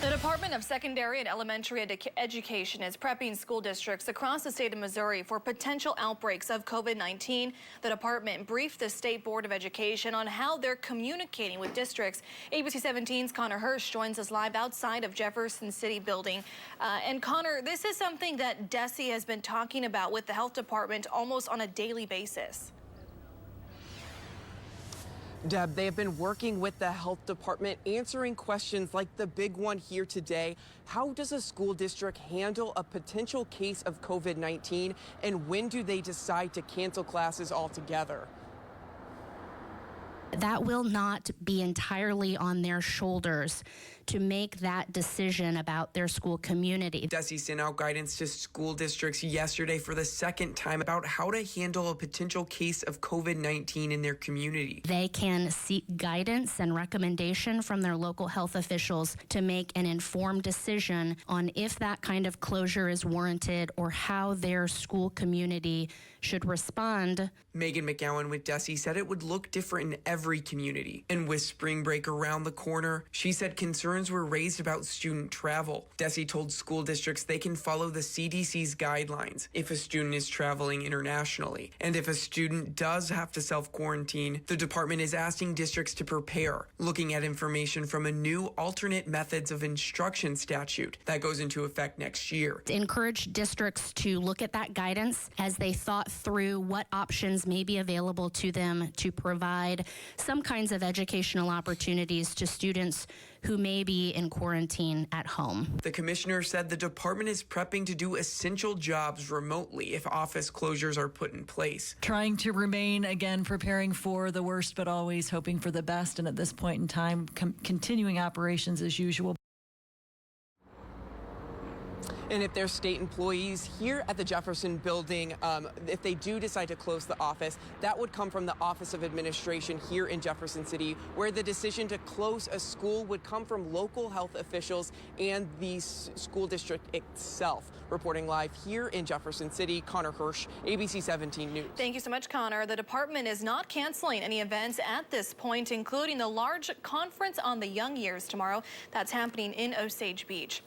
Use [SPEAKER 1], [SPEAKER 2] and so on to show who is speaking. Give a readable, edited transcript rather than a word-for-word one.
[SPEAKER 1] The Department of Secondary and Elementary Education is prepping school districts across the state of Missouri for potential outbreaks of COVID-19. The department briefed the State Board of Education on how they're communicating with districts. ABC 17's Connor Hirsch joins us live outside of Jefferson City building. And Connor, this is something that DESE has been talking about with the health department almost on a daily basis.
[SPEAKER 2] Deb, they have been working with the health department, answering questions like the big one here today. How does a school district handle a potential case of COVID-19, and when do they decide to cancel classes altogether?
[SPEAKER 3] That will not be entirely on their shoulders to make that decision about their school community.
[SPEAKER 2] DESE sent out guidance to school districts yesterday for the second time about how to handle a potential case of COVID-19 in their community.
[SPEAKER 3] They can seek guidance and recommendation from their local health officials to make an informed decision on if that kind of closure is warranted or how their school community should respond.
[SPEAKER 2] Megan McGowan with DESE said it would look different in every community. And with spring break around the corner, she said concerns were raised about student travel. DESE told school districts they can follow the CDC's guidelines if a student is traveling internationally. And if a student does have to self-quarantine, the department is asking districts to prepare, looking at information from a new alternate methods of instruction statute that goes into effect next year.
[SPEAKER 3] Encourage districts to look at that guidance as they thought through what options may be available to them to provide some kinds of educational opportunities to students who may be in quarantine at home.
[SPEAKER 2] The commissioner said the department is prepping to do essential jobs remotely if office closures are put in place.
[SPEAKER 4] Trying to remain, again, preparing for the worst, but always hoping for the best. And at this point in time, continuing operations as usual.
[SPEAKER 2] And if there's state employees here at the Jefferson building, if they do decide to close the office, that would come from the Office of Administration here in Jefferson City, where the decision to close a school would come from local health officials and the school district itself. Reporting live here in Jefferson City, Connor Hirsch, ABC 17 News.
[SPEAKER 1] Thank you so much, Connor. The department is not canceling any events at this point, including the large conference on the young years tomorrow that's happening in Osage Beach.